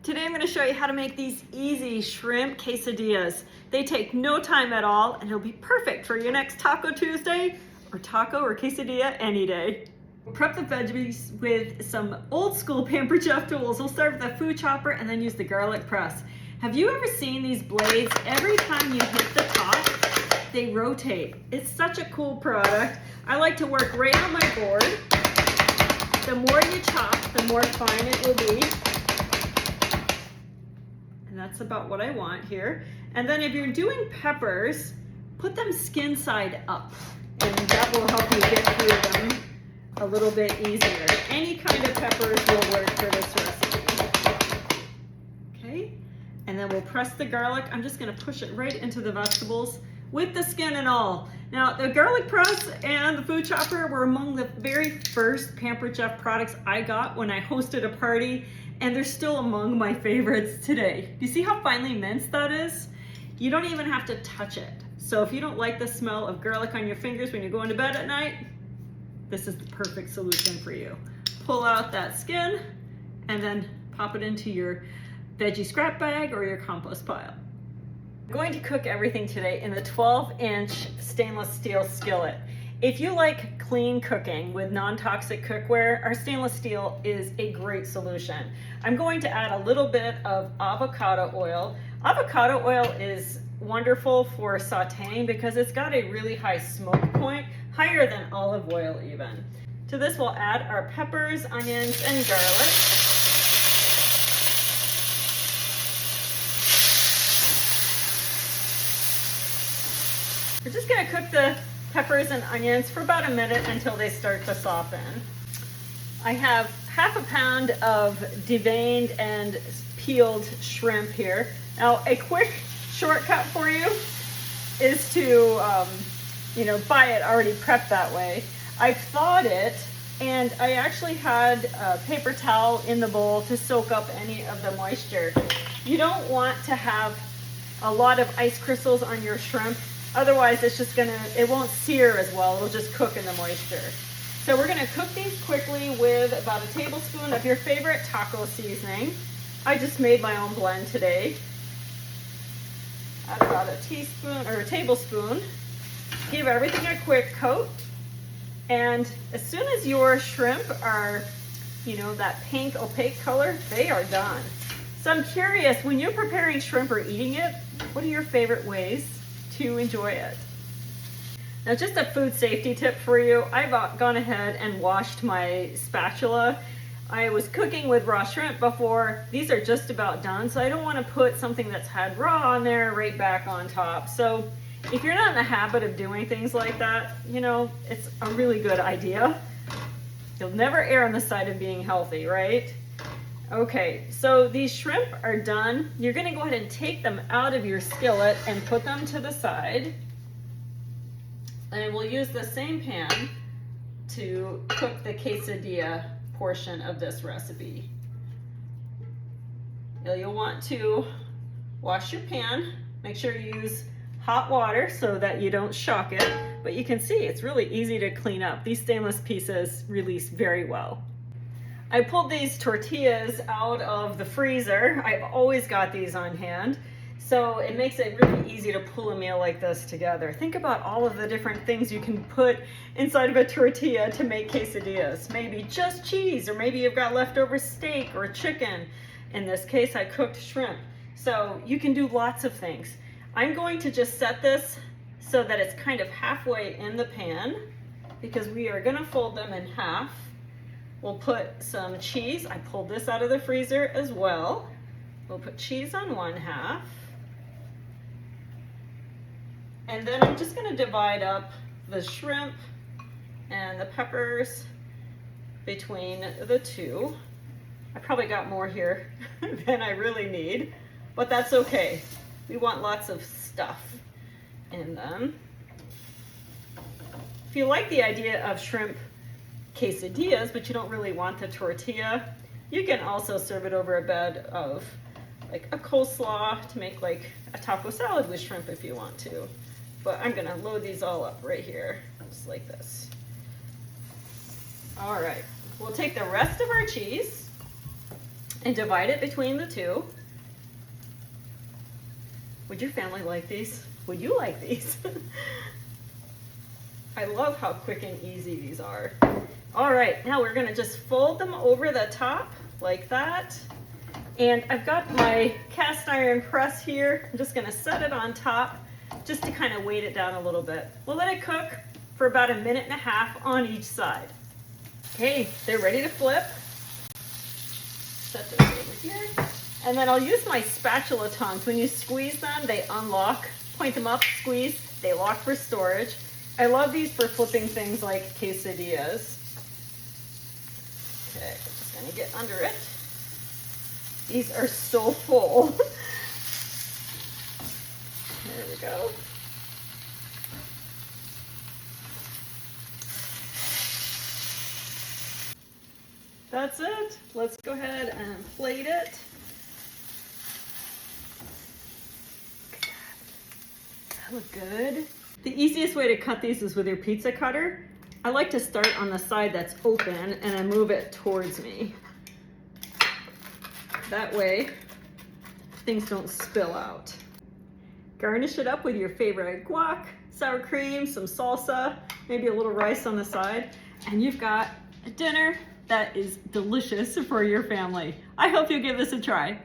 Today I'm going to show you how to make these easy shrimp quesadillas. They take no time at all and it'll be perfect for your next Taco Tuesday or taco or quesadilla any day. Prep the veggies with some old school Pampered Chef tools. We'll start with the food chopper and then use the garlic press. Have you ever seen these blades? Every time you hit the top, they rotate. It's such a cool product. I like to work right on my board. The more you chop, the more fine it will be. And that's about what I want here. And then if you're doing peppers, put them skin side up, and that will help you get through them a little bit easier. Any kind of peppers will work for this recipe. Okay, and then we'll press the garlic. I'm just gonna push it right into the vegetables with the skin and all. Now, the garlic press and the food chopper were among the very first Pampered Chef products I got when I hosted a party, and they're still among my favorites today. Do you see how finely minced that is? You don't even have to touch it. So if you don't like the smell of garlic on your fingers when you're going to bed at night, this is the perfect solution for you. Pull out that skin and then pop it into your veggie scrap bag or your compost pile. I'm going to cook everything today in the 12-inch stainless steel skillet. If you like clean cooking with non-toxic cookware, our stainless steel is a great solution. I'm going to add a little bit of avocado oil. Avocado oil is wonderful for sauteing because it's got a really high smoke point, higher than olive oil even. To this we'll add our peppers, onions, and garlic. We're just gonna cook the peppers and onions for about a minute until they start to soften. I have half a pound of deveined and peeled shrimp here. Now, a quick shortcut for you is to, buy it already prepped that way. I've thawed it, and I actually had a paper towel in the bowl to soak up any of the moisture. You don't want to have a lot of ice crystals on your shrimp. Otherwise, it won't sear as well. It'll just cook in the moisture. So we're gonna cook these quickly with about a tablespoon of your favorite taco seasoning. I just made my own blend today. Add about a teaspoon or a tablespoon. Give everything a quick coat. And as soon as your shrimp are, that pink opaque color, they are done. So I'm curious, when you're preparing shrimp or eating it, what are your favorite ways to enjoy it? Now, just a food safety tip for you. I've gone ahead and washed my spatula. I was cooking with raw shrimp before. These are just about done, so I don't want to put something that's had raw on there right back on top. So if you're not in the habit of doing things like that, it's a really good idea. You'll never err on the side of being healthy, right? Okay, so these shrimp are done. You're gonna go ahead and take them out of your skillet and put them to the side. And we'll use the same pan to cook the quesadilla portion of this recipe. You'll want to wash your pan. Make sure you use hot water so that you don't shock it. But you can see it's really easy to clean up. These stainless pieces release very well. I pulled these tortillas out of the freezer. I've always got these on hand. So it makes it really easy to pull a meal like this together. Think about all of the different things you can put inside of a tortilla to make quesadillas. Maybe just cheese, or maybe you've got leftover steak or chicken. In this case, I cooked shrimp. So you can do lots of things. I'm going to just set this so that it's kind of halfway in the pan, because we are gonna fold them in half. We'll put some cheese. I pulled this out of the freezer as well. We'll put cheese on one half. And then I'm just gonna divide up the shrimp and the peppers between the two. I probably got more here than I really need, but that's okay. We want lots of stuff in them. If you like the idea of shrimp quesadillas, but you don't really want the tortilla, you can also serve it over a bed of like a coleslaw to make like a taco salad with shrimp if you want to. But I'm gonna load these all up right here, just like this. All right, we'll take the rest of our cheese and divide it between the two. Would your family like these? Would you like these? I love how quick and easy these are. All right, now we're gonna just fold them over the top like that. And I've got my cast iron press here. I'm just gonna set it on top just to kind of weight it down a little bit. We'll let it cook for about 1.5 minutes on each side. Okay, they're ready to flip. Set this over here. And then I'll use my spatula tongs. When you squeeze them, they unlock. Point them up, squeeze, they lock for storage. I love these for flipping things like quesadillas. Okay, I'm just gonna get under it. These are so full. There we go. That's it. Let's go ahead and plate it. That look good. The easiest way to cut these is with your pizza cutter. I like to start on the side that's open and then move it towards me. That way, things don't spill out. Garnish it up with your favorite guac, sour cream, some salsa, maybe a little rice on the side, and you've got a dinner that is delicious for your family. I hope you'll give this a try.